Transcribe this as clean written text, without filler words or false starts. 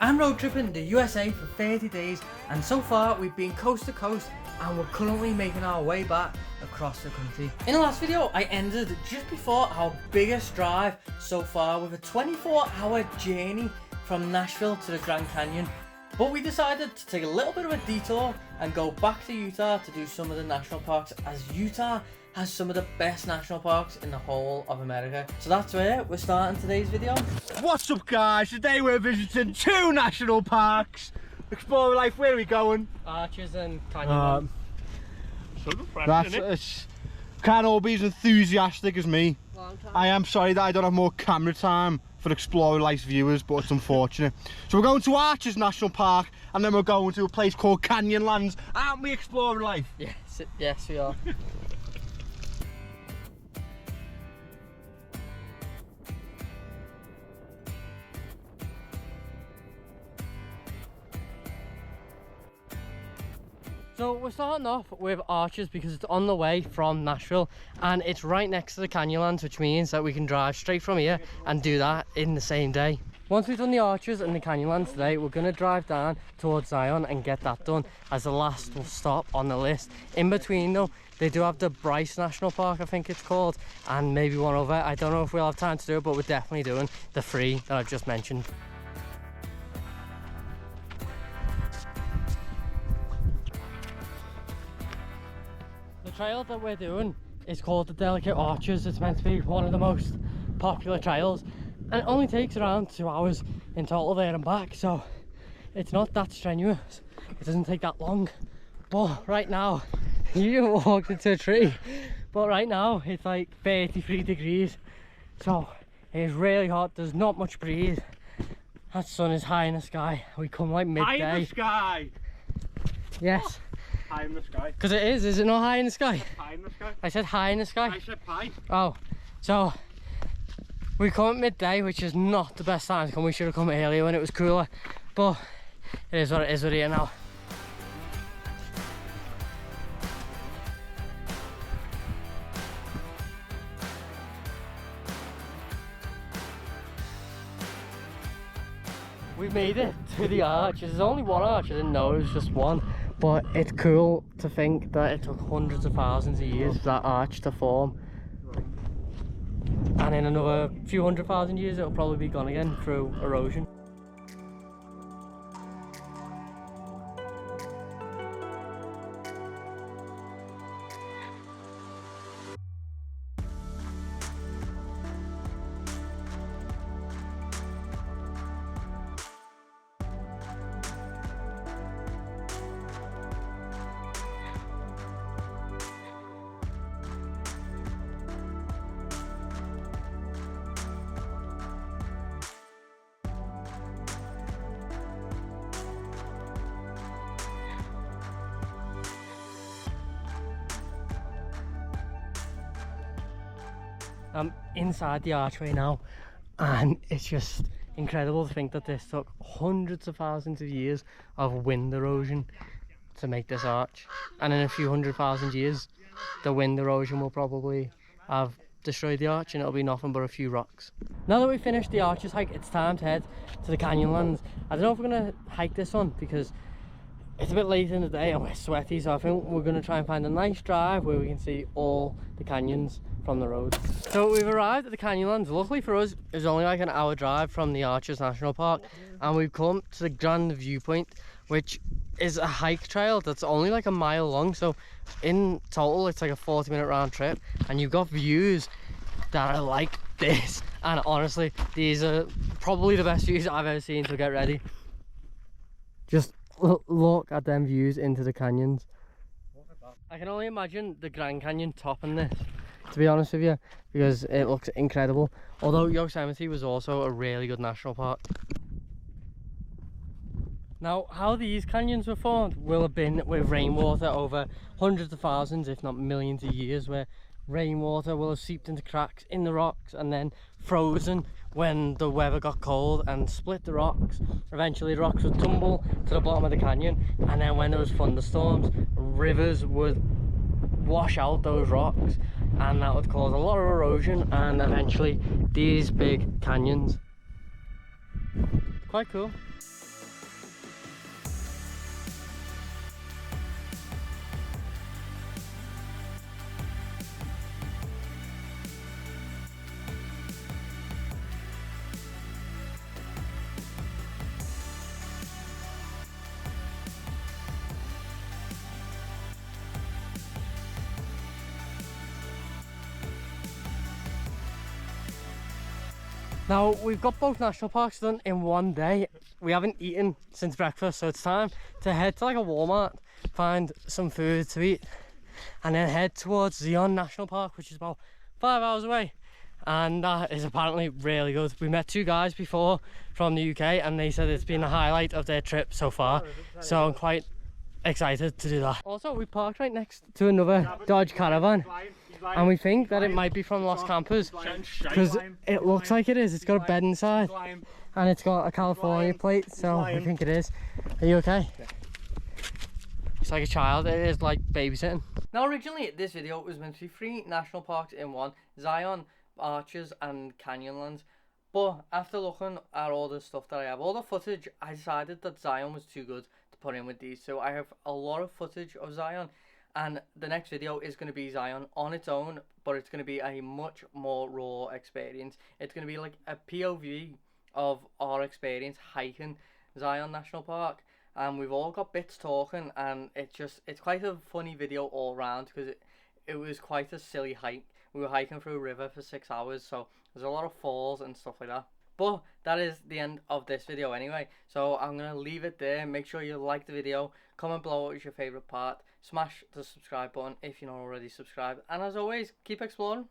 I'm road tripping the USA for 30 days and so far we've been coast to coast and we're currently making our way back across the country. In the last video I ended just before our biggest drive so far with a 24-hour journey from Nashville to the Grand Canyon, but we decided to take a little bit of a detour and go back to Utah to do some of the national parks, as Utah has some of the best national parks in the whole of America. So that's where we're starting today's video. What's up guys, today we're visiting 2 national parks. Exploring life, where are we going? Arches and Canyonlands. So that's can't all be as enthusiastic as me. I am sorry that I don't have more camera time for Explorer Life viewers, but it's unfortunate. So we're going to Arches National Park and then we're going to a place called Canyonlands. Aren't we, Explorer Life? Yes we are. So we're starting off with Arches because it's on the way from Nashville and it's right next to the Canyonlands, which means that we can drive straight from here and do that in the same day. Once we've done the Arches and the Canyonlands today, we're going to drive down towards Zion and get that done as the last stop on the list. In between though, they do have the Bryce National Park, I think it's called, and maybe one other. I don't know if we'll have time to do it, but we're definitely doing the 3 that I've just mentioned. The trail that we're doing is called the Delicate Arches. It's meant to be one of the most popular trails and it only takes around 2 hours in total there and back, so it's not that strenuous. It doesn't take that long, but right now you walked into a tree, but right now it's like 33 degrees, so it's really hot. There's not much breeze. That sun is high in the sky. We come like midday. High in the sky? Yes. High in the sky. Because it is it not high in the sky? High in the sky. I said high in the sky. I said pie. Oh, so we come at midday, which is not the best time to come. We should have come earlier when it was cooler, but it is what it is. We're here now. We've made it to the arches. There's only one arch. I didn't know it was just one. But it's cool to think that it took hundreds of thousands of years for that arch to form. And in another few 100,000 years it'll probably be gone again through erosion. I'm inside the archway now and it's just incredible to think that this took hundreds of thousands of years of wind erosion to make this arch, and in a few 100,000 years the wind erosion will probably have destroyed the arch and it'll be nothing but a few rocks. Now that we've finished the Arches hike, it's time to head to the Canyonlands. I don't know if we're going to hike this one because it's a bit late in the day and we're sweaty, so I think we're going to try and find a nice drive where we can see all the canyons from the road. So we've arrived at the Canyonlands. Luckily for us, it was only like an hour drive from the Arches National Park, and we've come to the Grand Viewpoint, which is a hike trail that's only like a mile long. So in total it's like a 40-minute round trip and you've got views that are like this, and honestly these are probably the best views I've ever seen, so get ready. Just look at them views into the canyons. I can only imagine the Grand Canyon topping this, to be honest with you, because it looks incredible. Although Yosemite was also a really good national park. Now, how these canyons were formed will have been with rainwater over hundreds of thousands, if not millions of years, where rainwater will have seeped into cracks in the rocks and then frozen when the weather got cold and split the rocks. Eventually the rocks would tumble to the bottom of the canyon, and then when there was thunderstorms, rivers would wash out those rocks and that would cause a lot of erosion and eventually these big canyons. Quite cool. Now, we've got both national parks done in one day. We haven't eaten since breakfast, so it's time to head to like a Walmart, find some food to eat, and then head towards Zion National Park, which is about 5 hours away. And that is apparently really good. We met two guys before from the UK and they said it's been the highlight of their trip so far, so I'm quite excited to do that. Also, we parked right next to another Dodge Caravan and we think that it might be from Los Campos because it looks like it is. It's got a bed inside and it's got a California plate, so I think it is. Are you okay? It's like a child. It is like babysitting. Now, originally this video was meant to be 3 national parks in one: Zion, Arches and Canyonlands, but after looking at all the stuff that I have, all the footage, I decided that Zion was too good to put in with these. So I have a lot of footage of Zion, and the next video is going to be Zion on its own, but it's going to be a much more raw experience. It's going to be like a POV of our experience hiking Zion National Park, and we've all got bits talking, and it's quite a funny video all round because it was quite a silly hike. We were hiking through a river for 6 hours, so there's a lot of falls and stuff like that. But that is the end of this video anyway, so I'm going to leave it there. Make sure you like the video, comment below what was your favourite part, smash the subscribe button if you're not already subscribed, and as always, keep exploring.